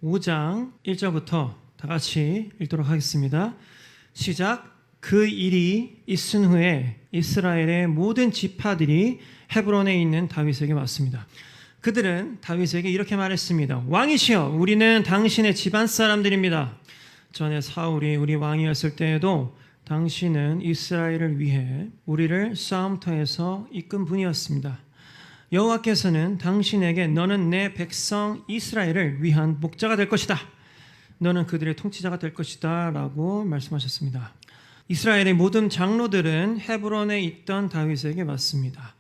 5장 1절부터 다 같이 읽도록 하겠습니다. 시작. 그 일이 있은 후에 이스라엘의 모든 지파들이 헤브론에 있는 다윗에게 왔습니다. 그들은 다윗에게 이렇게 말했습니다. 왕이시여, 우리는 당신의 집안 사람들입니다. 전에 사울이 우리 왕이었을 때에도 당신은 이스라엘을 위해 우리를 싸움터에서 이끈 분이었습니다. 여호와께서는 당신에게 너는 내 백성 이스라엘을 위한 목자가 될 것이다. 너는 그들의 통치자가 될 것이다 라고 말씀하셨습니다. 이스라엘의 모든 장로들은 헤브론에 있던 다윗에게 왔습니다.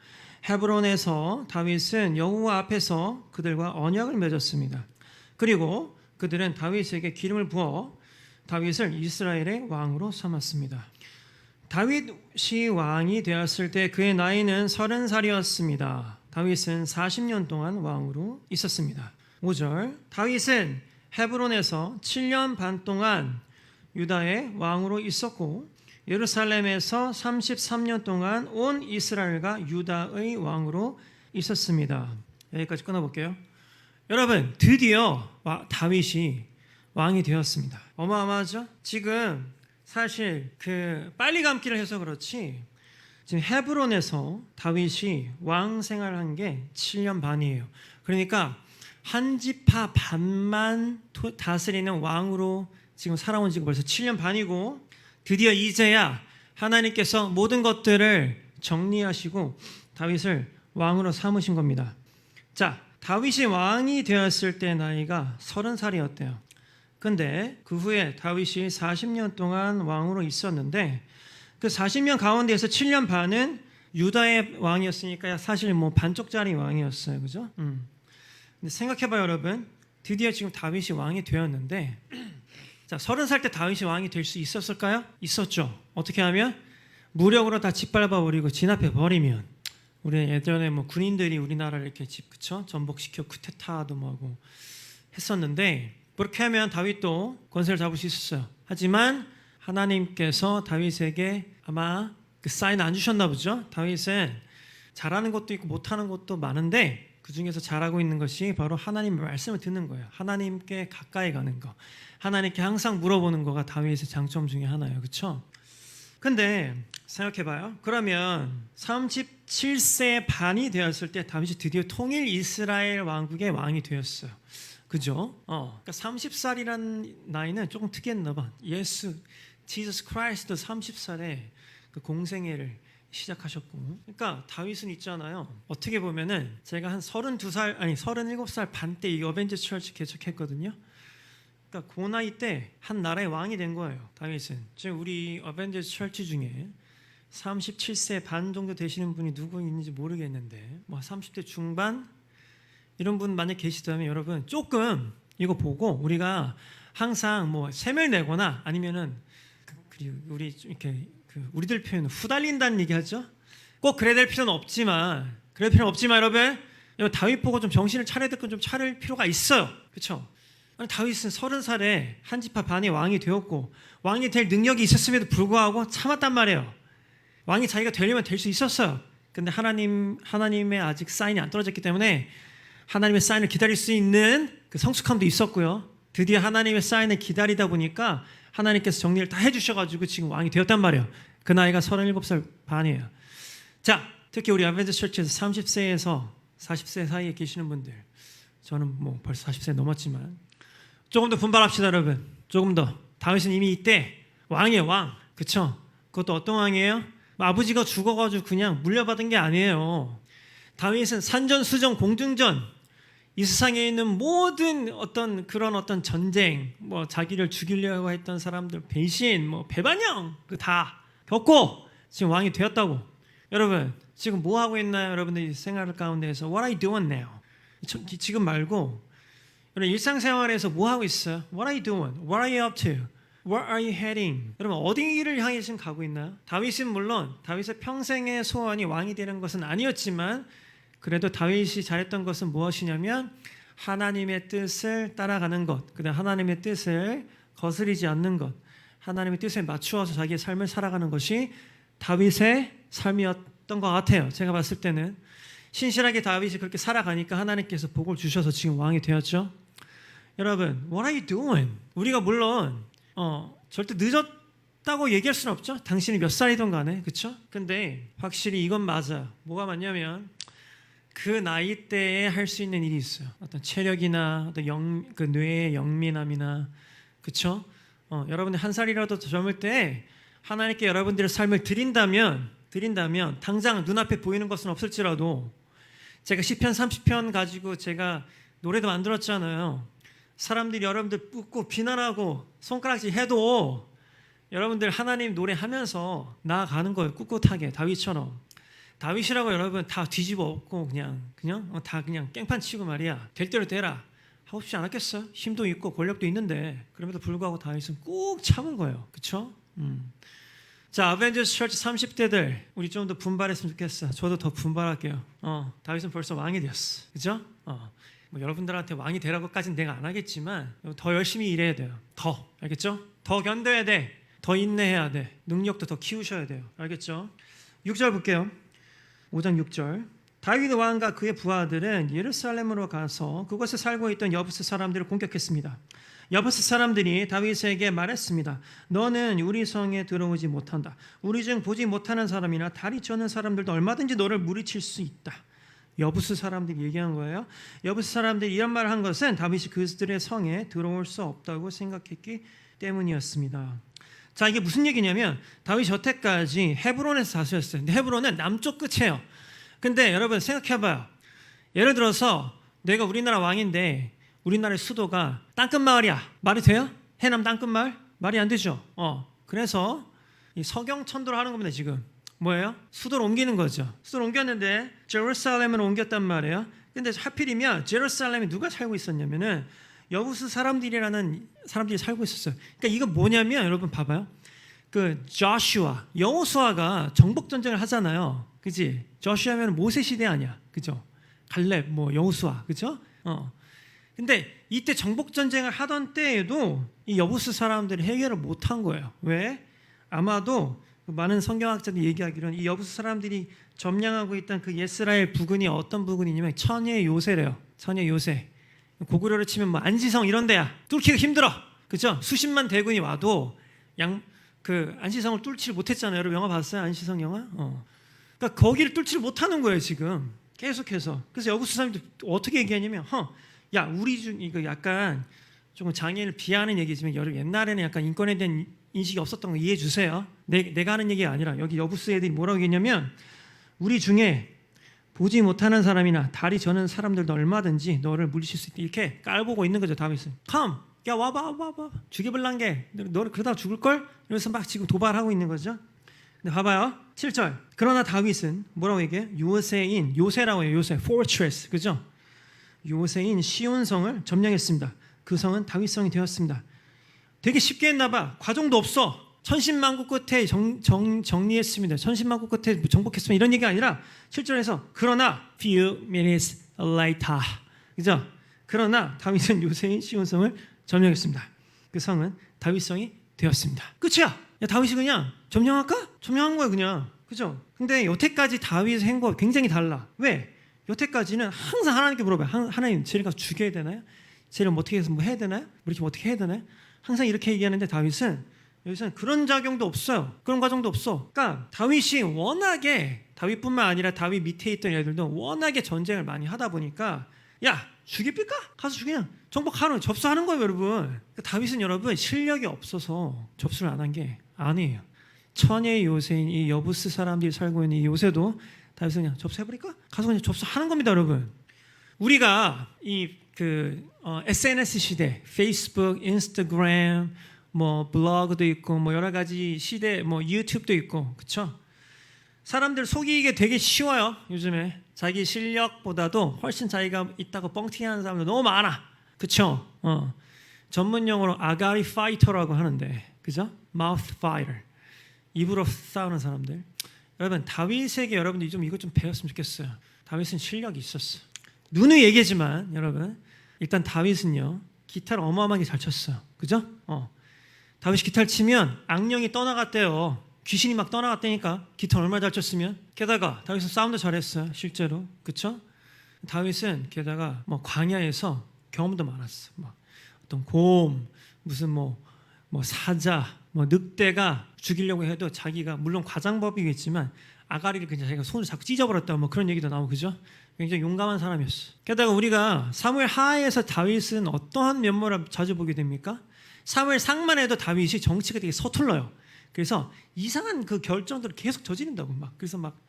헤브론에서 다윗은 여호와 앞에서 그들과 언약을 맺었습니다. 그리고 그들은 다윗에게 기름을 부어 다윗을 이스라엘의 왕으로 삼았습니다. 다윗이 왕이 되었을 때 그의 나이는 30살이었습니다. 다윗은 40년 동안 왕으로 있었습니다. 5절. 다윗은 헤브론에서 7년 반 동안 유다의 왕으로 있었고 예루살렘에서 33년 동안 온 이스라엘과 유다의 왕으로 있었습니다. 여기까지 끊어볼게요. 여러분, 드디어 다윗이 왕이 되었습니다. 어마어마하죠? 지금 사실 빨리 감기를 해서 그렇지 지금 헤브론에서 다윗이 왕 생활한 게 7년 반이에요. 그러니까 한 지파 반만 다스리는 왕으로 지금 살아온 지가 벌써 7년 반이고 드디어 이제야 하나님께서 모든 것들을 정리하시고 다윗을 왕으로 삼으신 겁니다. 자, 다윗이 왕이 되었을 때 나이가 30살이었대요. 근데 그 후에 다윗이 40년 동안 왕으로 있었는데 그 40년 가운데에서 7년 반은 유다의 왕이었으니까 사실 반쪽짜리 왕이었어요. 그죠? 근데 생각해봐요, 여러분. 드디어 지금 다윗이 왕이 되었는데 자, 30살 때 다윗이 왕이 될 수 있었을까요? 있었죠. 어떻게 하면? 무력으로 다 짓밟아버리고 진압해버리면. 우리 예전에 군인들이 우리나라를 이렇게 그쵸? 전복시켜 쿠데타도 하고 했었는데 그렇게 하면 다윗도 권세를 잡을 수 있었어요. 하지만 하나님께서 다윗에게 아마 그 사인 안 주셨나 보죠. 다윗은 잘하는 것도 있고 못하는 것도 많은데 그 중에서 잘하고 있는 것이 바로 하나님의 말씀을 듣는 거예요. 하나님께 가까이 가는 거. 하나님께 항상 물어보는 거가 다윗의 장점 중에 하나예요. 그렇죠? 근데 생각해봐요. 그러면 37세 반이 되었을 때 다윗이 드디어 통일 이스라엘 왕국의 왕이 되었어요. 그죠? 그러니까 30살이라는 나이는 조금 특이했나 봐. 지저스 크라이스트도 30살에 그 공생애를 시작하셨고. 그러니까 다윗은 있잖아요. 어떻게 보면은 제가 한 37살 반 때 이 어벤져스 처치 개척했거든요. 그러니까 그 나이 때 한 나라의 왕이 된 거예요. 다윗은. 지금 우리 어벤져스 처치 중에 37세 반 정도 되시는 분이 누구 있는지 모르겠는데 30대 중반 이런 분 만약 계시다면 여러분 조금 이거 보고 우리가 항상 세밀 내거나 아니면은 우리 이렇게 우리들 표현은 후달린다는 얘기하죠. 꼭 그래야 될 필요는 없지만 여러분 다윗 보고 좀 정신을 차려야 될 건 좀 차릴 필요가 있어요. 그렇죠? 다윗은 30살에 한 지파 반의 왕이 되었고 왕이 될 능력이 있었음에도 불구하고 참았단 말이에요. 왕이 자기가 되려면 될 수 있었어요. 근데 하나님의 아직 사인이 안 떨어졌기 때문에 하나님의 사인을 기다릴 수 있는 그 성숙함도 있었고요. 드디어 하나님의 사인을 기다리다 보니까 하나님께서 정리를 다 해주셔가지고 지금 왕이 되었단 말이에요. 그 나이가 37살 반이에요. 자, 특히 우리 어벤져스 처치에서 30세에서 40세 사이에 계시는 분들, 저는 벌써 40세 넘었지만 조금 더 분발합시다, 여러분. 조금 더. 다윗은 이미 이때 왕이에요, 왕. 그쵸? 그것도 어떤 왕이에요? 아버지가 죽어가지고 그냥 물려받은 게 아니에요. 다윗은 산전수전 공중전 이 세상에 있는 모든 어떤 전쟁, 자기를 죽이려고 했던 사람들 배신, 배반영 다 겪고 지금 왕이 되었다고. 여러분 지금 뭐 하고 있나요? 여러분들이 생활 가운데에서 What are you doing now? 지금 말고 여러분 일상생활에서 뭐 하고 있어요? What are you doing? What are you up to? Where are you heading? 여러분 어디를 향해 지금 가고 있나요? 다윗은 물론 다윗의 평생의 소원이 왕이 되는 것은 아니었지만 그래도 다윗이 잘했던 것은 무엇이냐면 하나님의 뜻을 따라가는 것, 그다음 하나님의 뜻을 거스르지 않는 것, 하나님의 뜻에 맞추어서 자기의 삶을 살아가는 것이 다윗의 삶이었던 것 같아요. 제가 봤을 때는 신실하게 다윗이 그렇게 살아가니까 하나님께서 복을 주셔서 지금 왕이 되었죠. 여러분, what are you doing? 우리가 물론 절대 늦었다고 얘기할 수는 없죠. 당신이 몇 살이든 간에, 그렇죠? 근데 확실히 이건 맞아요. 뭐가 맞냐면 그 나이 때에 할 수 있는 일이 있어요. 어떤 체력이나 어떤 그 뇌의 영민함이나, 그렇죠? 여러분들 한 살이라도 더 젊을 때 하나님께 여러분들의 삶을 드린다면 당장 눈앞에 보이는 것은 없을지라도, 제가 시편 30편 가지고 제가 노래도 만들었잖아요. 사람들이 여러분들 묻고 비난하고 손가락질 해도 여러분들 하나님 노래하면서 나아가는 거예요. 꿋꿋하게 다윗처럼. 다윗이라고 여러분 다 뒤집어 엎고 그냥 다 그냥 깽판 치고 말이야, 될 대로 되라 하고 싶지 않았겠어요? 힘도 있고 권력도 있는데 그럼에도 불구하고 다윗은 꾹 참은 거예요. 그렇죠? 자, 어벤져스 처치 30대들 우리 좀 더 분발했으면 좋겠어. 저도 더 분발할게요. 다윗은 벌써 왕이 되었어. 그죠? 뭐 여러분들한테 왕이 되라고까지는 내가 안 하겠지만 더 열심히 일해야 돼요. 더, 알겠죠? 더 견뎌야 돼. 더 인내해야 돼. 능력도 더 키우셔야 돼요. 알겠죠? 6절 볼게요. 5장 6절. 다윗 왕과 그의 부하들은 예루살렘으로 가서 그곳에 살고 있던 여부스 사람들을 공격했습니다. 여부스 사람들이 다윗에게 말했습니다. 너는 우리 성에 들어오지 못한다. 우리 중 보지 못하는 사람이나 다리 쩌는 사람들도 얼마든지 너를 무리칠 수 있다. 여부스 사람들이 얘기한 거예요. 여부스 사람들이 이런 말을 한 것은 다윗이 그들의 성에 들어올 수 없다고 생각했기 때문이었습니다. 자, 이게 무슨 얘기냐면 다윗이 여태까지 헤브론에서 다스렸어요. 근데 헤브론은 남쪽 끝이에요. 근데 여러분 생각해봐요. 예를 들어서 내가 우리나라 왕인데 우리나라의 수도가 땅끝마을이야. 말이 돼요? 해남 땅끝마을? 말이 안 되죠. 그래서 이 서경천도를 하는 겁니다. 지금 뭐예요? 수도를 옮기는 거죠. 수도를 옮겼는데 제루살렘으로 옮겼단 말이에요. 근데 하필이면 제루살렘에 누가 살고 있었냐면은 여부스 사람들이라는 사람들이 살고 있었어요. 그러니까 이거 뭐냐면 여러분 봐봐요. 그 조슈아, 여호수아가 정복 전쟁을 하잖아요. 그지? 조슈아면 모세 시대 아니야. 그죠? 갈렙, 뭐 여호수아, 그죠? 근데 이때 정복 전쟁을 하던 때에도 이 여부스 사람들이 해결을 못한 거예요. 왜? 아마도 많은 성경학자들이 얘기하기로는 이 여부스 사람들이 점령하고 있던 그 예스라엘 부근이 어떤 부근이냐면 천의 요새래요. 천의 요새. 고구려로 치면 뭐 안시성 이런 데야. 뚫기가 힘들어. 그죠? 수십만 대군이 와도 그 안시성을 뚫지 못했잖아요. 여러분 영화 봤어요? 안시성 영화? 그러니까 거기를 뚫지를 못하는 거예요 지금. 계속해서. 그래서 여부스 사람들이 어떻게 얘기하냐면, 야, 우리 중 이거 약간 조금 장애인을 비하하는 얘기지만 여러분 옛날에는 약간 인권에 대한 인식이 없었던 거 이해해 주세요. 내가 하는 얘기가 아니라 여기 여부스 애들이 뭐라고 얘기했냐면, 우리 중에 보지 못하는 사람이나 다리 저는 사람들도 얼마든지 너를 물리칠 수 있다. 이렇게 깔보고 있는 거죠. 다윗은. 야 와봐 죽여볼란 게 너를 그러다 죽을걸? 이러면서 막 지금 도발하고 있는 거죠. 근데 봐봐요. 7절. 그러나 다윗은 뭐라고 얘기해? 요새라고 해요. 요새. fortress. 그죠? 요새인 시온성을 점령했습니다. 그 성은 다윗성이 되었습니다. 되게 쉽게 했나 봐. 과정도 없어. 천신만고 끝에 정리했습니다. 천신만고 끝에 정복했습니다. 이런 얘기가 아니라 7절에서 그러나 few minutes later. 그죠? 그러나 다윗은 요새인 시온성을 점령했습니다. 그 성은 다윗성이 되었습니다. 끝이야. 야, 다윗이 그냥 점령할까? 점령한 거야 그냥. 그죠? 근데 여태까지 다윗의 행보가 굉장히 달라. 왜? 여태까지는 항상 하나님께 물어봐요. 하나님, 쟤를 가서 죽여야 되나요? 쟤를 어떻게 해서 뭐 해야 되나요? 이렇게 어떻게 해야 되나요? 항상 이렇게 얘기하는데 다윗은 여기서는 그런 작용도 없어요. 그런 과정도 없어. 그러니까 다윗이 워낙에, 다윗뿐만 아니라 다윗 밑에 있던 애들도 워낙에 전쟁을 많이 하다 보니까, 야, 죽일까? 가서 그냥 정복하는, 접수하는 거예요 여러분. 그러니까 다윗은 여러분 실력이 없어서 접수를 안 한 게 아니에요. 천의 요새인 이 여부스 사람들이 살고 있는 이 요새도 다윗은 그냥 접수해버릴까? 가서 그냥 접수하는 겁니다 여러분. 우리가 SNS 시대, 페이스북, 인스타그램, 뭐 블로그도 있고 뭐 여러 가지 시대, 뭐 유튜브도 있고, 그렇죠? 사람들 속이기 되게 쉬워요 요즘에. 자기 실력보다도 훨씬 자기가 있다고 뻥튀기하는 사람들 너무 많아, 그렇죠? 전문 용어로 아가리 파이터라고 하는데, 그죠? 마우스 파이터, 입으로 싸우는 사람들. 여러분 다윗에게 여러분들이 좀 이것 좀 배웠으면 좋겠어요. 다윗은 실력이 있었어. 누누이 얘기지만 여러분, 일단 다윗은요 기타를 어마어마하게 잘 쳤어요. 그죠? 다윗이 기타를 치면 악령이 떠나갔대요. 귀신이 막 떠나갔다니까. 기타 얼마나 잘 쳤으면. 게다가 다윗은 싸움도 잘했어요 실제로. 그쵸? 다윗은 게다가 뭐 광야에서 경험도 많았어. 막 어떤 곰, 무슨 뭐 사자, 뭐 늑대가 죽이려고 해도 자기가 물론 과장법이겠지만 아가리를 그냥 자기가 손으로 자꾸 찢어버렸다 뭐 그런 얘기도 나오고 그죠? 굉장히 용감한 사람이었어. 게다가 우리가 사무엘 하에서 다윗은 어떠한 면모를 자주 보게 됩니까? 사무엘 상만 해도 다윗이 정치가 되게 서툴러요. 그래서 이상한 그 결정들을 계속 저지른다고 막 그래서 막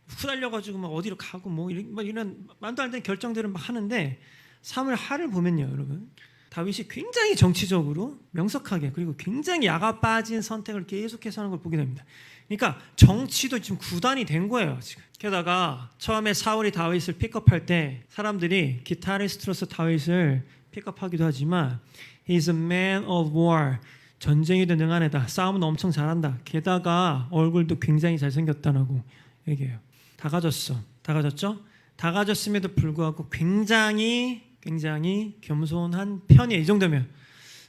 후달려가지고 막 어디로 가고 뭐 이런 말도 안 되는 결정들을 막 하는데 사무엘 하를 보면요, 여러분 다윗이 굉장히 정치적으로 명석하게 그리고 굉장히 야가 빠진 선택을 계속해서 하는 걸 보게 됩니다. 그러니까 정치도 지금 구단이 된 거예요 지금. 게다가 처음에 사울이 다윗을 픽업할 때 사람들이 기타리스트로서 다윗을 픽업하기도 하지만 He's a man of war. 전쟁에도 능한 애다. 싸움은 엄청 잘한다. 게다가 얼굴도 굉장히 잘생겼다라고 얘기해요. 다 가졌어. 다 가졌죠? 다 가졌음에도 불구하고 굉장히 겸손한 편이에요. 이 정도면.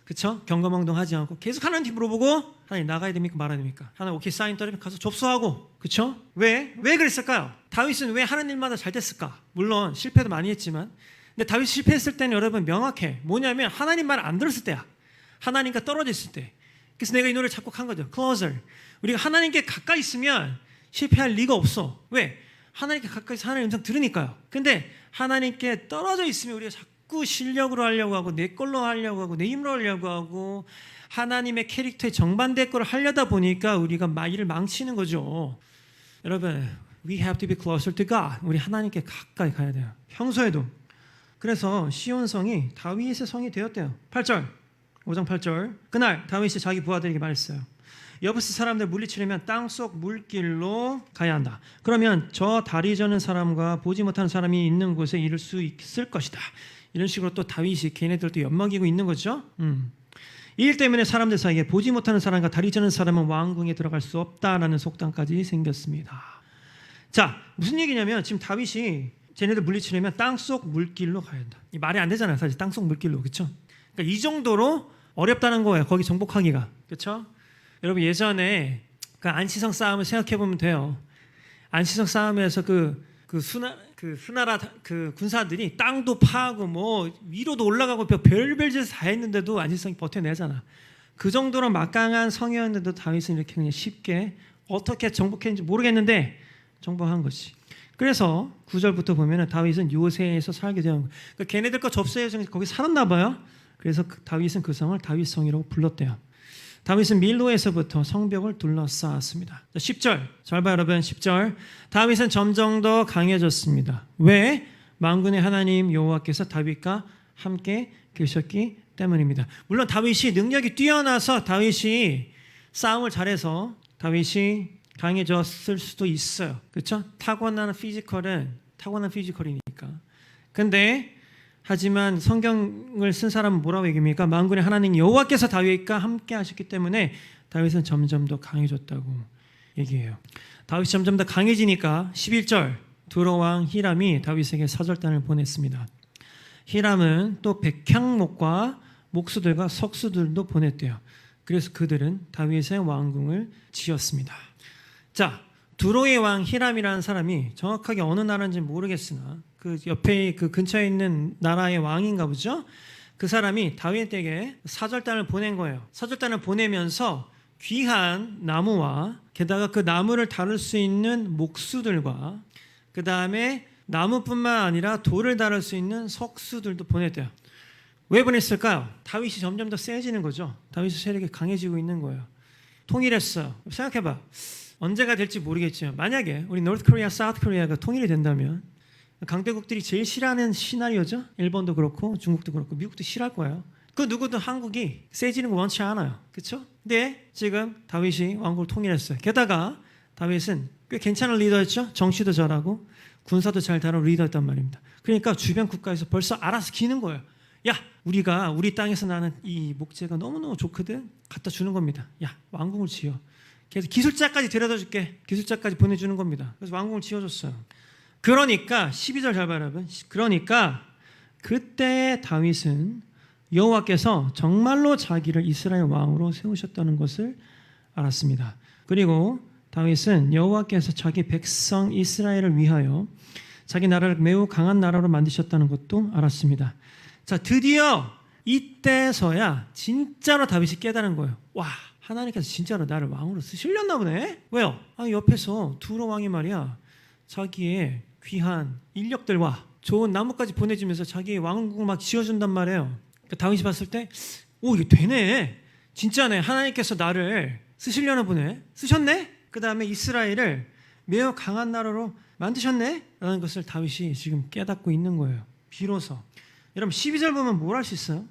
그쵸? 경거망동하지 않고 계속 하나님께 물어보고 하나님 나가야 됩니까 말아야 됩니까? 하나님 오케이 사인 떨어지면 가서 접수하고. 그쵸? 왜 그랬을까요? 다윗은 왜 하는 일마다 잘 됐을까? 물론 실패도 많이 했지만 근데 다윗이 실패했을 때는 여러분 명확해. 뭐냐면 하나님 말 안 들었을 때야. 하나님과 떨어져 있을 때. 그래서 내가 이 노래를 작곡한 거죠. Closer. 우리가 하나님께 가까이 있으면 실패할 리가 없어. 왜? 하나님께 가까이서 하나님의 음성 들으니까요. 근데 하나님께 떨어져 있으면 우리가 자꾸 실력으로 하려고 하고 내 걸로 하려고 하고 내 힘으로 하려고 하고 하나님의 캐릭터에 정반대 거를 하려다 보니까 우리가 일을 망치는 거죠. 여러분, we have to be closer to God. 우리 하나님께 가까이 가야 돼요. 평소에도. 그래서 시온성이 다윗의 성이 되었대요. 8절, 5장 8절. 그날 다윗이 자기 부하들에게 말했어요. 여부스 사람들 물리치려면 땅속 물길로 가야 한다. 그러면 저 다리 저는 사람과 보지 못하는 사람이 있는 곳에 이를 수 있을 것이다. 이런 식으로 또 다윗이 걔네들도 엿먹이고 있는 거죠. 이 일 때문에 사람들 사이에 보지 못하는 사람과 다리 저는 사람은 왕궁에 들어갈 수 없다라는 속담까지 생겼습니다. 자, 무슨 얘기냐면 지금 다윗이 쟤네들 물리치려면 땅속 물길로 가야 한다. 이 말이 안 되잖아요. 사실 땅속 물길로. 그렇죠? 그러니까 이 정도로 어렵다는 거예요. 거기 정복하기가. 그렇죠? 여러분 예전에 그 안시성 싸움을 생각해 보면 돼요. 안시성 싸움에서 그 수나라 그 군사들이 땅도 파고 뭐 위로도 올라가고 별별 짓을 다 했는데도 안시성이 버텨내잖아. 그 정도로 막강한 성이었는데도 다윗은 이렇게 그냥 쉽게 어떻게 정복했는지 모르겠는데 정복한 것이. 그래서 9절부터 보면은 다윗은 요새에서 살게 되는 거예요. 그러니까 걔네들 거 접수해서 거기 살았나 봐요. 그래서 다윗은 그 성을 다윗성이라고 불렀대요. 다윗은 밀로에서부터 성벽을 둘러싸았습니다. 10절 잘 봐요 여러분. 10절 다윗은 점점 더 강해졌습니다. 왜? 만군의 하나님 여호와께서 다윗과 함께 계셨기 때문입니다. 물론 다윗이 능력이 뛰어나서 다윗이 싸움을 잘해서 다윗이 강해졌을 수도 있어요. 그렇죠? 타고난 피지컬이니까. 근데 하지만 성경을 쓴 사람은 뭐라고 얘기합니까? 만군의 하나님 여호와께서 다윗과 함께 하셨기 때문에 다윗은 점점 더 강해졌다고 얘기해요. 다윗이 점점 더 강해지니까 11절 두로왕 히람이 다윗에게 사절단을 보냈습니다. 히람은 또 백향목과 목수들과 석수들도 보냈대요. 그래서 그들은 다윗의 왕궁을 지었습니다. 자, 두로의 왕 히람이라는 사람이 정확하게 어느 나라인지 모르겠으나 그 옆에 그 근처에 있는 나라의 왕인가 보죠. 그 사람이 다윗에게 사절단을 보낸 거예요. 사절단을 보내면서 귀한 나무와 게다가 그 나무를 다룰 수 있는 목수들과 그 다음에 나무뿐만 아니라 돌을 다룰 수 있는 석수들도 보냈대요. 왜 보냈을까요? 다윗이 점점 더 세지는 거죠. 다윗의 세력이 강해지고 있는 거예요. 통일했어요. 생각해봐. 언제가 될지 모르겠지만 만약에 우리 노스 코리아, 사우스 코리아가 통일이 된다면 강대국들이 제일 싫어하는 시나리오죠. 일본도 그렇고 중국도 그렇고 미국도 싫어할 거예요. 그 누구도 한국이 세지는 거 원치 않아요. 그렇죠? 근데 지금 다윗이 왕국을 통일했어요. 게다가 다윗은 꽤 괜찮은 리더였죠. 정치도 잘하고 군사도 잘 다룬 리더였단 말입니다. 그러니까 주변 국가에서 벌써 알아서 기는 거예요. 야, 우리가 우리 땅에서 나는 이 목재가 너무너무 좋거든. 갖다 주는 겁니다. 야, 왕궁을 지어. 그래서 기술자까지 데려다 줄게. 기술자까지 보내주는 겁니다. 그래서 왕궁을 지어줬어요. 그러니까 12절 잘 봐요 여러분. 그러니까 그때 다윗은 여호와께서 정말로 자기를 이스라엘 왕으로 세우셨다는 것을 알았습니다. 그리고 다윗은 여호와께서 자기 백성 이스라엘을 위하여 자기 나라를 매우 강한 나라로 만드셨다는 것도 알았습니다. 자, 드디어 이때서야 진짜로 다윗이 깨달은 거예요. 와, 하나님께서 진짜로 나를 왕으로 쓰시려나 보네. 왜요? 옆에서 두로 왕이 말이야, 자기의 귀한 인력들과 좋은 나무까지 보내주면서 자기의 왕국을 막 지어준단 말이에요. 그러니까 다윗이 봤을 때, 오, 이게 되네, 진짜네, 하나님께서 나를 쓰시려나 보네, 쓰셨네. 그 다음에 이스라엘을 매우 강한 나라로 만드셨네 라는 것을 다윗이 지금 깨닫고 있는 거예요. 비로소. 여러분 12절 보면 뭘 할 수 있어요?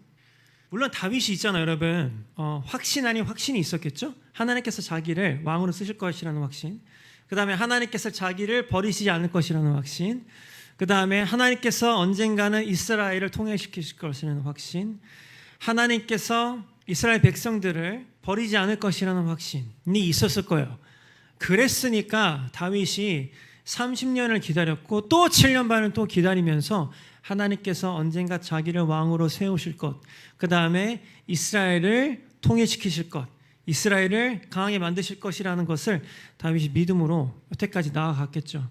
물론 다윗이 있잖아요, 여러분. 확신 아닌 확신이 있었겠죠? 하나님께서 자기를 왕으로 쓰실 것이라는 확신, 그 다음에 하나님께서 자기를 버리시지 않을 것이라는 확신, 그 다음에 하나님께서 언젠가는 이스라엘을 통일시키실 것이라는 확신, 하나님께서 이스라엘 백성들을 버리지 않을 것이라는 확신이 있었을 거예요. 그랬으니까 다윗이 30년을 기다렸고 또 7년 반을 또 기다리면서 하나님께서 언젠가 자기를 왕으로 세우실 것, 그 다음에 이스라엘을 통일시키실 것, 이스라엘을 강하게 만드실 것이라는 것을 다윗이 믿음으로 여태까지 나아갔겠죠.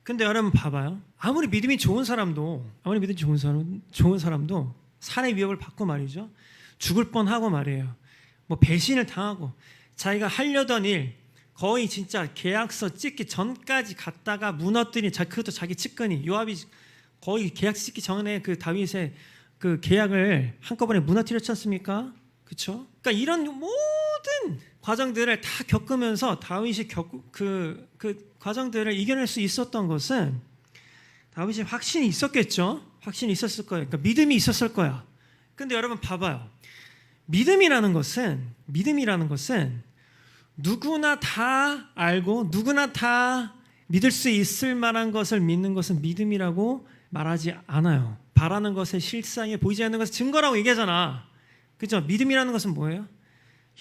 근데 여러분 봐봐요. 아무리 믿음이 좋은 사람도 살해 위협을 받고 말이죠, 죽을 뻔하고 말이에요, 뭐 배신을 당하고 자기가 하려던 일 거의 진짜 계약서 찍기 전까지 갔다가 무너뜨린, 그것도 자기 측근이 요압이 거의 계약서 찍기 전에 그 다윗의 그 계약을 한꺼번에 무너뜨렸지 않습니까? 그렇죠? 그러니까 이런 모든 과정들을 다 겪으면서 다윗이 그 과정들을 이겨낼 수 있었던 것은 다윗이 확신이 있었겠죠. 확신이 있었을 거예요. 그러니까 믿음이 있었을 거야. 근데 여러분 봐봐요. 믿음이라는 것은 누구나 다 알고 누구나 다 믿을 수 있을 만한 것을 믿는 것은 믿음이라고 말하지 않아요. 바라는 것의 실상에 보이지 않는 것의 증거라고 얘기하잖아. 그죠? 믿음이라는 것은 뭐예요?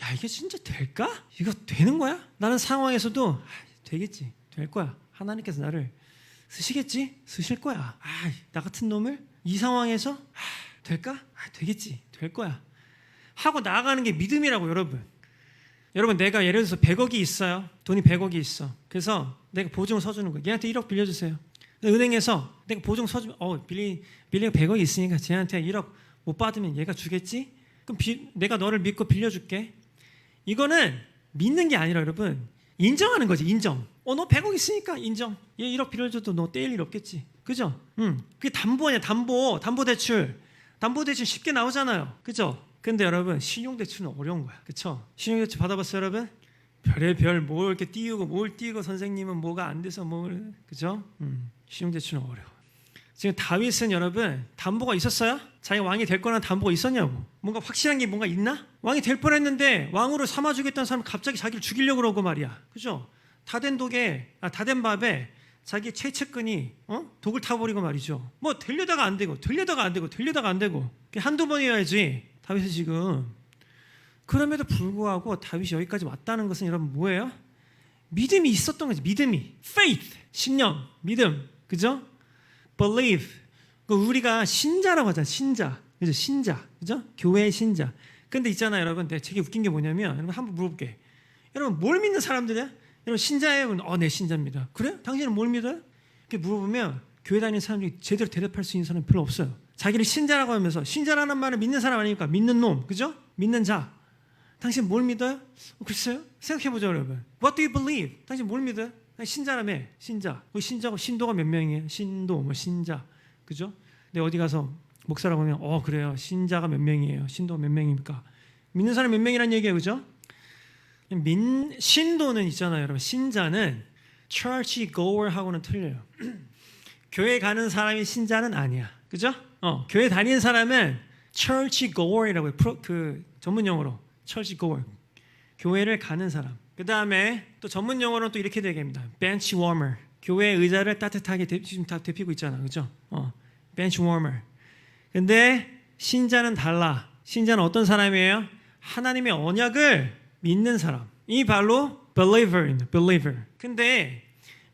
야, 이게 진짜 될까? 이거 되는 거야? 라는 상황에서도 되겠지, 될 거야, 하나님께서 나를 쓰시겠지, 쓰실 거야. 나 같은 놈을 이 상황에서 될까? 되겠지, 될 거야 하고 나아가는 게 믿음이라고. 여러분 내가 예를 들어서 100억이 있어요. 돈이 100억이 있어. 그래서 내가 보증 서주는 거야. 얘한테 1억 빌려주세요. 은행에서 내가 보증 서주면 빌리가 100억이 있으니까 쟤한테 1억 못 받으면 얘가 주겠지? 그럼 내가 너를 믿고 빌려줄게. 이거는 믿는 게 아니라 여러분 인정하는 거지. 인정. 너 100억 있으니까 인정. 얘 1억 빌려줘도 너 떼일 일 없겠지. 그죠? 그게 담보 아니야. 담보대출 쉽게 나오잖아요. 그죠? 근데 여러분 신용대출은 어려운 거야. 그쵸? 신용대출 받아봤어요 여러분? 별의별 뭘 이렇게 띄우고 선생님은 뭐가 안 돼서 그죠? 신용대출은 어려워. 지금 다윗은 여러분 담보가 있었어요? 자기가 왕이 될 거라는 담보가 있었냐고. 뭔가 확실한 게 뭔가 있나? 왕이 될 뻔했는데 왕으로 삼아주겠다는 사람이 갑자기 자기를 죽이려고 그러고 말이야. 그죠? 다 된 밥에 자기 최측근이 독을 타버리고 말이죠. 뭐 되려다가 안 되고 한두 번이어야지. 다윗은 지금 그럼에도 불구하고 다윗이 여기까지 왔다는 것은 여러분 뭐예요? 믿음이 있었던 거지. 믿음이, faith, 신념, 믿음, 그죠? believe, 우리가 신자라고 하잖아. 신자, 그죠? 신자, 그죠? 교회의 신자. 근데 있잖아요 여러분, 되게 웃긴 게 뭐냐면, 여러분 한번 물어볼게. 여러분 뭘 믿는 사람들이야? 여러분 신자예요? 네 신자입니다. 그래? 당신은 뭘 믿어요? 이렇게 물어보면 교회 다니는 사람들이 제대로 대답할 수 있는 사람이 별로 없어요. 자기를 신자라고 하면서, 신자라는 말은 믿는 사람 아닙니까? 믿는 놈, 그죠? 믿는 자. 당신 뭘 믿어요? 글쎄요? 생각해보죠 여러분. What do you believe? 당신 뭘 믿어요? 신자라며. 신자. 신자고 신도가 몇 명이에요? 신도, 신자, 그죠? 근데 어디 가서 목사라고 하면 그래요, 신자가 몇 명이에요? 신도가 몇 명입니까? 믿는 사람 몇 명이란 얘기예요, 그죠? 신도는 있잖아요 여러분. 신자는 church goer하고는 틀려요. 교회 가는 사람이 신자는 아니야, 그죠? 교회 다니는 사람은 church goer이라고 해요. 그 전문 용어로 church goer, 교회를 가는 사람. 그 다음에 또 전문 용어로는 또 이렇게 얘기합니다. bench warmer, 교회 의자를 따뜻하게 지금 다 데피고 있잖아, 그죠? bench warmer. 근데 신자는 달라. 신자는 어떤 사람이에요? 하나님의 언약을 믿는 사람. 이 바로 believer. 근데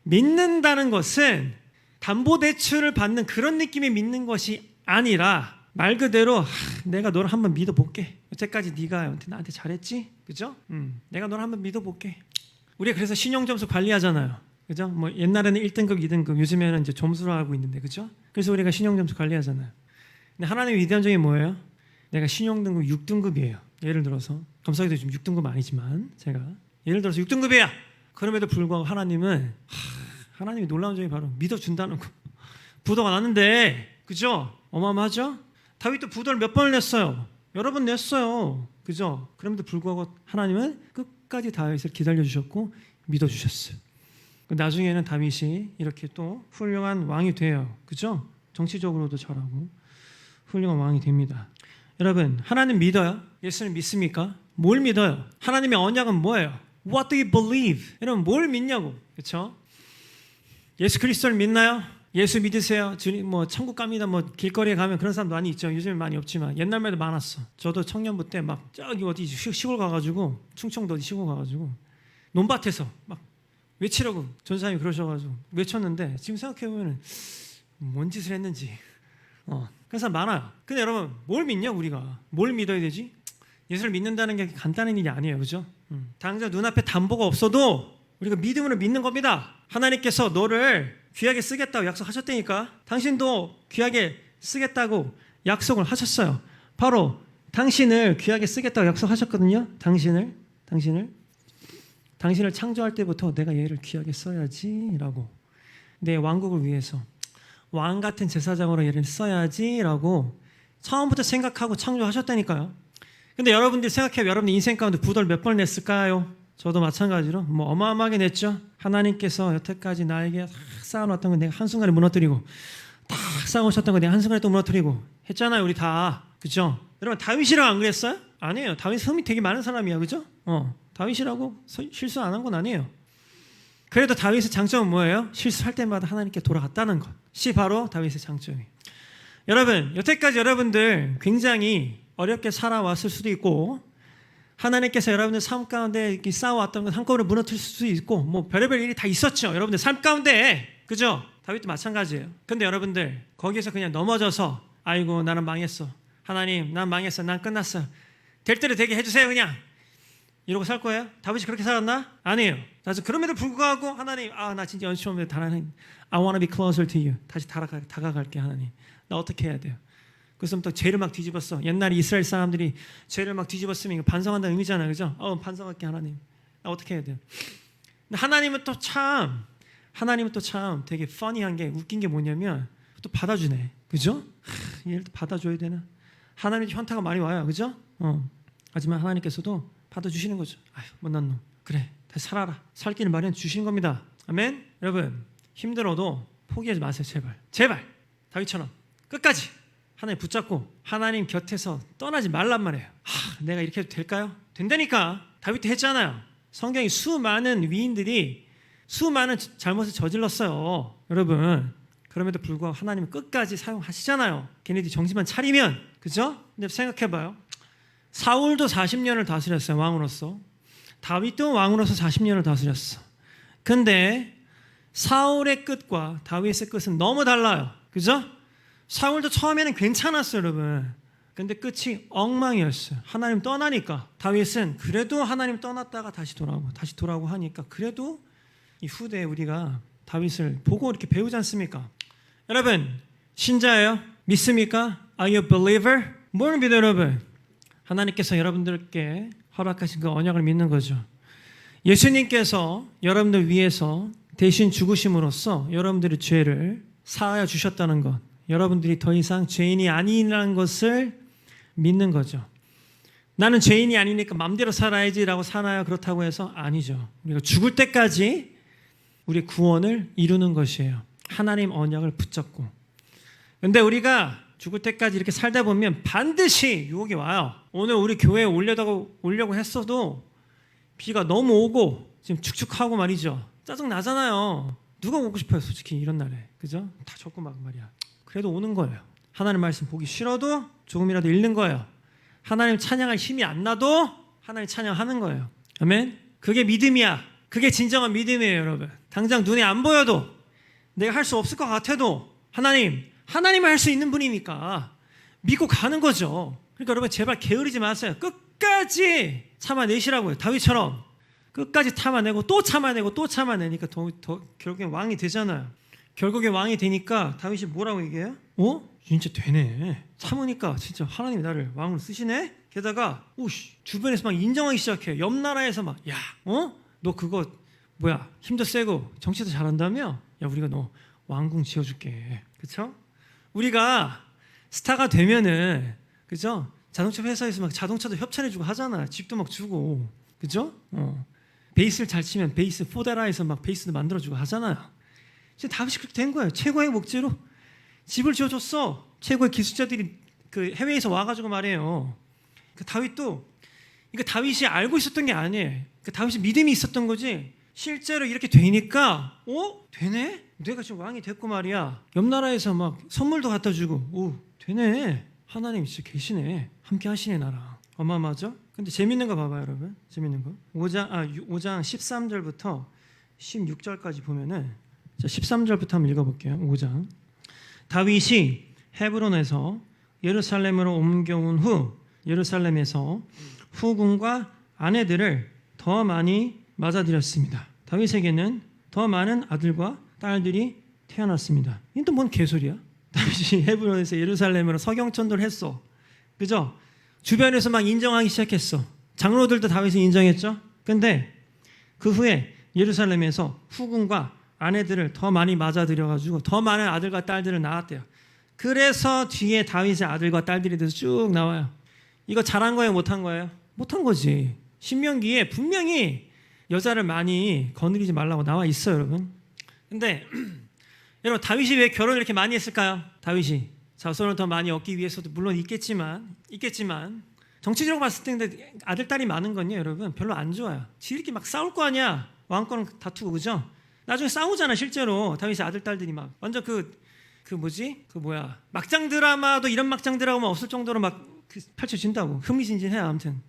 믿는다는 것은 담보대출을 받는 그런 느낌의 믿는 것이 아니라 말 그대로 내가 너를 한번 믿어볼게. 여태까지 네가 나한테 잘했지? 그죠? 내가 너를 한번 믿어볼게. 우리가 그래서 신용점수 관리하잖아요. 그죠? 뭐 옛날에는 1등급, 2등급, 요즘에는 이제 점수로 하고 있는데, 그죠? 그래서 우리가 신용점수 관리하잖아요. 근데 하나님의 위대한 점이 뭐예요? 내가 신용등급 6등급이에요. 예를 들어서 감사기도 지금 6등급 아니지만 제가 예를 들어서 6등급이야. 그럼에도 불구하고 하나님이 놀라운 점이 바로 믿어준다는 거. 부도가 났는데 그죠? 어마어마하죠? 다윗도 부도를 몇 번을 냈어요. 여러 번 냈어요. 그죠? 그럼에도 불구하고 하나님은 끝까지 다윗을 기다려주셨고 믿어주셨어요. 나중에는 다윗이 이렇게 또 훌륭한 왕이 돼요. 그죠? 정치적으로도 잘하고 훌륭한 왕이 됩니다. 여러분, 하나님 믿어요? 예수님 믿습니까? 뭘 믿어요? 하나님의 언약은 뭐예요? What do you believe? 여러분, 뭘 믿냐고. 그렇죠? 예수 그리스도를 믿나요? 예수 믿으세요? 주님 뭐 천국 갑니다. 뭐 길거리에 가면 그런 사람 많이 있죠. 요즘엔 많이 없지만 옛날에도 많았어. 저도 청년부 때 막 저기 어디 시골 가가지고 충청도 어디 시골 가가지고 논밭에서 막 외치려고 전사님이 그러셔가지고 외쳤는데 지금 생각해보면 뭔 짓을 했는지 그런 사람 많아요. 근데 여러분 뭘 믿냐 우리가? 뭘 믿어야 되지? 예수를 믿는다는 게 간단한 일이 아니에요. 그죠? 당장 눈앞에 담보가 없어도 우리가 믿음으로 믿는 겁니다. 하나님께서 너를 귀하게 쓰겠다고 약속하셨다니까. 당신도 귀하게 쓰겠다고 약속을 하셨어요. 바로 당신을 귀하게 쓰겠다고 약속하셨거든요. 당신을 창조할 때부터 내가 얘를 귀하게 써야지라고, 내 왕국을 위해서 왕 같은 제사장으로 얘를 써야지라고 처음부터 생각하고 창조하셨다니까요. 근데 여러분들이 생각해요. 여러분들 인생 가운데 부도를 몇 번 냈을까요? 저도 마찬가지로 뭐 어마어마하게 냈죠. 하나님께서 여태까지 나에게 쌓아놨던 거 내가 한순간에 무너뜨리고 딱 쌓아오셨던 거 내가 한순간에 또 무너뜨리고 했잖아요. 우리 다. 그죠? 여러분 다윗이랑 안 그랬어요? 아니에요. 다윗 흠이 되게 많은 사람이야. 그죠? 다윗이라고 실수 안 한 건 아니에요. 그래도 다윗의 장점은 뭐예요? 실수할 때마다 하나님께 돌아갔다는 것이 바로 다윗의 장점이. 여러분 여태까지 여러분들 굉장히 어렵게 살아왔을 수도 있고 하나님께서 여러분들 삶 가운데 이렇게 쌓아왔던 것 한꺼번에 무너뜨릴 수도 있고 뭐 별의별 일이 다 있었죠. 여러분들 삶 가운데. 그죠? 다윗도 마찬가지예요. 근데 여러분들 거기에서 그냥 넘어져서 아이고 나는 망했어. 하나님 난 망했어. 난 끝났어. 될 대로 되게 해주세요 그냥. 이러고 살 거예요? 다윗이 그렇게 살았나? 아니에요. 그래서 그럼에도 불구하고 하나님 나 진짜 연습 없는데 하나님 I want to be closer to you. 다시 다가갈게 하나님. 나 어떻게 해야 돼요? 그래서 또 죄를 막 뒤집었어. 옛날에 이스라엘 사람들이 죄를 막 뒤집었으면 이거 반성한다는 의미잖아요. 그죠? 반성할게 하나님. 나 어떻게 해야 돼요? 근데 하나님은 또 참 되게 funny한 게 웃긴 게 뭐냐면 또 받아주네. 그죠? 얘를 또 받아줘야 되나? 하나님 현타가 많이 와요. 그죠? 하지만 하나님께서도 받아주시는 거죠. 아휴 못난 놈. 그래 다시 살아라. 살 길을 마련해 주시는 겁니다. 아멘. 여러분 힘들어도 포기하지 마세요. 제발 다윗처럼 끝까지 하나님 붙잡고 하나님 곁에서 떠나지 말란 말이에요. 내가 이렇게 해도 될까요? 된다니까. 다윗도 했잖아요. 성경이 수많은 위인들이 수많은 잘못을 저질렀어요. 여러분 그럼에도 불구하고 하나님은 끝까지 사용하시잖아요. 걔네들이 정신만 차리면. 그죠? 근데 생각해봐요. 사울도 40년을 다스렸어요. 왕으로서. 다윗도 왕으로서 40년을 다스렸어. 근데 사울의 끝과 다윗의 끝은 너무 달라요. 그죠? 사울도 처음에는 괜찮았어요. 여러분. 근데 끝이 엉망이었어요. 하나님 떠나니까. 다윗은 그래도 하나님 떠났다가 다시 돌아오고 하니까 그래도 이 후대에 우리가 다윗을 보고 이렇게 배우지 않습니까? 여러분 신자예요? 믿습니까? Are you a believer? 뭘 믿어요 여러분? 하나님께서 여러분들께 허락하신 그 언약을 믿는 거죠. 예수님께서 여러분들 위해서 대신 죽으심으로써 여러분들의 죄를 사하여 주셨다는 것, 여러분들이 더 이상 죄인이 아니라는 것을 믿는 거죠. 나는 죄인이 아니니까 마음대로 살아야지라고 사나요? 그렇다고 해서 아니죠. 우리가 죽을 때까지 우리의 구원을 이루는 것이에요. 하나님 언약을 붙잡고. 근데 우리가 죽을 때까지 이렇게 살다 보면 반드시 유혹이 와요. 오늘 우리 교회에 오려고 했어도 비가 너무 오고 지금 축축하고 말이죠. 짜증 나잖아요. 누가 오고 싶어요 솔직히 이런 날에. 그죠? 다 적고 막 말이야. 그래도 오는 거예요. 하나님 말씀 보기 싫어도 조금이라도 읽는 거예요. 하나님 찬양할 힘이 안 나도 하나님 찬양하는 거예요. 아멘? 그게 믿음이야. 그게 진정한 믿음이에요 여러분. 당장 눈에 안 보여도 내가 할 수 없을 것 같아도 하나님은 할 수 있는 분이니까 믿고 가는 거죠. 그러니까 여러분 제발 게으르지 마세요. 끝까지 참아내시라고요. 다윗처럼 끝까지 참아내고 또 참아내고 또 참아내니까 더 결국엔 왕이 되잖아요. 결국에 왕이 되니까 다윗이 뭐라고 얘기해요? 진짜 되네. 참으니까 진짜 하나님이 나를 왕으로 쓰시네. 게다가 주변에서 막 인정하기 시작해. 옆 나라에서 막 야, 너 그거 뭐야? 힘도 세고 정치도 잘한다며? 야, 우리가 너 왕궁 지어줄게. 그쵸? 우리가 스타가 되면은 그죠? 자동차 회사에서 막 자동차도 협찬해주고 하잖아. 집도 막 주고. 그죠? 베이스를 잘 치면 베이스 포데라에서 막 베이스도 만들어주고 하잖아요. 이제 다윗이 그렇게 된 거예요. 최고의 목재로 집을 지어줬어. 최고의 기술자들이 그 해외에서 와가지고 말해요. 그 다윗도 이거 다윗이 알고 있었던 게 아니에요. 그 다윗이 믿음이 있었던 거지. 실제로 이렇게 되니까 되네? 내가 지금 왕이 됐고 말이야. 옆 나라에서 막 선물도 갖다 주고 되네. 하나님 진짜 계시네. 함께 하시네 나랑. 어마어마하죠? 근데 재밌는 거 봐봐요 여러분. 재밌는 거 5장 13절부터 16절까지 보면은 자 13절부터 한번 읽어볼게요. 5장 다윗이 헤브론에서 예루살렘으로 옮겨온 후 예루살렘에서 후궁과 아내들을 더 많이 맞아들였습니다. 다윗에게는 더 많은 아들과 딸들이 태어났습니다. 이건 또 뭔 개소리야? 다윗이 헤브론에서 예루살렘으로 서경천도를 했어. 그죠? 주변에서 막 인정하기 시작했어. 장로들도 다윗을 인정했죠. 근데 그 후에 예루살렘에서 후궁과 아내들을 더 많이 맞아들여가지고 더 많은 아들과 딸들을 낳았대요. 그래서 뒤에 다윗의 아들과 딸들이 돼서 쭉 나와요. 이거 잘한 거예요? 못한 거예요? 못한 거지. 신명기에 분명히 여자를 많이 거느리지 말라고 나와 있어요 여러분. 근데 여러분 다윗이 왜 결혼을 이렇게 많이 했을까요? 다윗이 자손을 더 많이 얻기 위해서도 물론 있겠지만 정치적으로 봤을 때 근데 아들 딸이 많은 건요 여러분 별로 안 좋아요. 지들끼리 막 싸울 거 아니야. 왕권을 다투고 그죠? 나중에 싸우잖아. 실제로 다윗의 아들 딸들이 막 완전 막장 드라마도 이런 막장 드라마가 없을 정도로 막 펼쳐진다고. 흥미진진해. 아무튼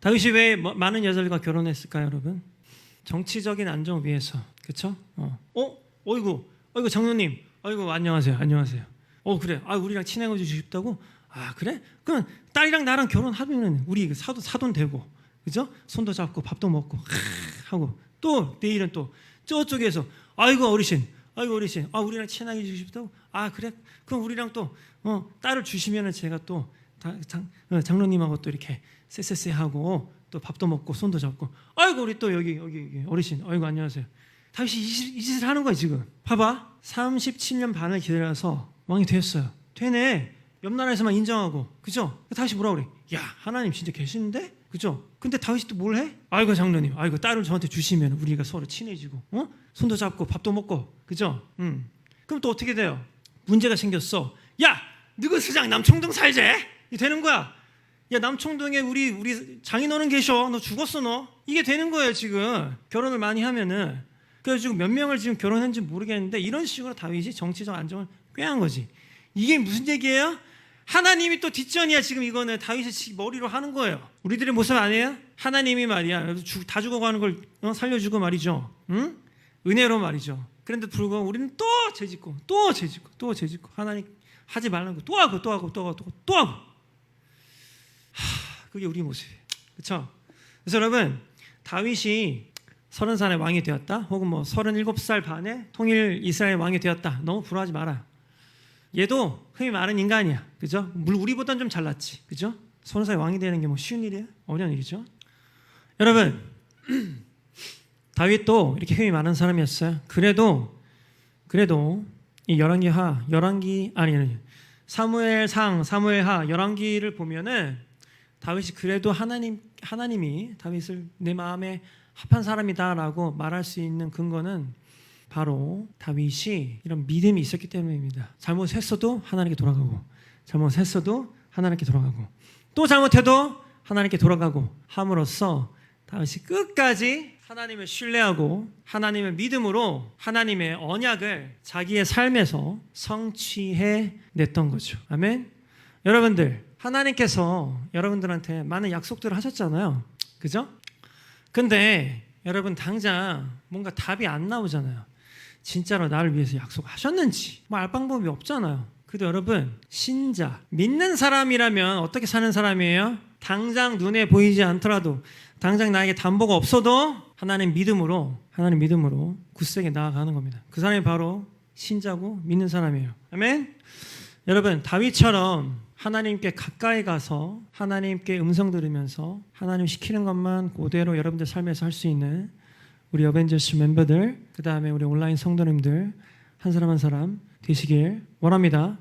다윗이 왜 많은 여자들과 결혼했을까요 여러분? 정치적인 안정을 위해서. 그렇죠? 어이구 장로님, 어이구 안녕하세요. 그래. 우리랑 친해져 주고 싶다고? 그래? 그럼 딸이랑 나랑 결혼하면은 우리 사돈 되고, 그죠? 손도 잡고 밥도 먹고 하고 또 내일은 또 저쪽에서 아이고 어르신, 우리랑 친하게 해주고 싶다고? 그래? 그럼 우리랑 또 딸을 주시면은 제가 또 장로님하고 또 이렇게 쎄쎄쎄하고 또 밥도 먹고 손도 잡고 아이고 우리 또 여기 어르신, 아이고 안녕하세요. 다윗이 이 짓을 하는 거야 지금. 봐봐. 37년 반을 기다려서 왕이 되었어요. 되네. 옆 나라에서만 인정하고, 그죠? 다윗이 뭐라 그래? 야, 하나님 진짜 계시는데? 그죠? 근데 다윗이 또 뭘 해? 아이고 장로님, 딸을 저한테 주시면 우리가 서로 친해지고, 손도 잡고 밥도 먹고, 그죠? 그럼 또 어떻게 돼요? 문제가 생겼어. 야, 너그 수장 남청동 살제? 이 되는 거야. 야, 남청동에 우리 장인어른 계셔. 너 죽었어 너. 이게 되는 거예요 지금. 결혼을 많이 하면은. 그래서 지금 몇 명을 지금 결혼했는지 모르겠는데 이런 식으로 다윗이 정치적 안정을 꾀한 거지. 이게 무슨 얘기예요? 하나님이 또 뒷전이야. 지금 이거는 다윗의 머리로 하는 거예요. 우리들의 모습 아니에요? 하나님이 말이야 다 죽어가는 걸 살려주고 말이죠. 응? 은혜로 말이죠. 그런데 불구하고 우리는 또 죄짓고 하나님 하지 말라는 거 또 하고 그게 우리 모습이에요. 그렇죠? 그래서 여러분 다윗이 30살에 왕이 되었다 혹은 37살 반에 통일 이스라엘 왕이 되었다. 너무 부러워하지 마라. 얘도 흠이 많은 인간이야. 그죠? 물론 우리보다는 좀 잘났지. 그죠? 30살에 왕이 되는 게 쉬운 일이야? 어려운 일이죠? 여러분 다윗도 이렇게 흠이 많은 사람이었어요. 그래도 이 사무엘하 열왕기를 보면은 다윗이 그래도 하나님이 다윗을 내 마음에 합한 사람이다라고 말할 수 있는 근거는 바로 다윗이 이런 믿음이 있었기 때문입니다. 잘못했어도 하나님께 돌아가고, 잘못했어도 하나님께 돌아가고, 또 잘못해도 하나님께 돌아가고 함으로써 다윗이 끝까지 하나님을 신뢰하고 하나님의 믿음으로 하나님의 언약을 자기의 삶에서 성취해 냈던 거죠. 아멘. 여러분들, 하나님께서 여러분들한테 많은 약속들을 하셨잖아요. 그죠? 근데 여러분 당장 뭔가 답이 안 나오잖아요. 진짜로 나를 위해서 약속하셨는지 알 방법이 없잖아요. 그래도 여러분 신자, 믿는 사람이라면 어떻게 사는 사람이에요? 당장 눈에 보이지 않더라도, 당장 나에게 담보가 없어도 하나님 믿음으로 굳세게 나아가는 겁니다. 그 사람이 바로 신자고 믿는 사람이에요. 아멘. 여러분, 다윗처럼 하나님께 가까이 가서 하나님께 음성 들으면서 하나님 시키는 것만 그대로 여러분들 삶에서 할 수 있는 우리 어벤져스 멤버들, 그 다음에 우리 온라인 성도님들 한 사람 한 사람 되시길 원합니다.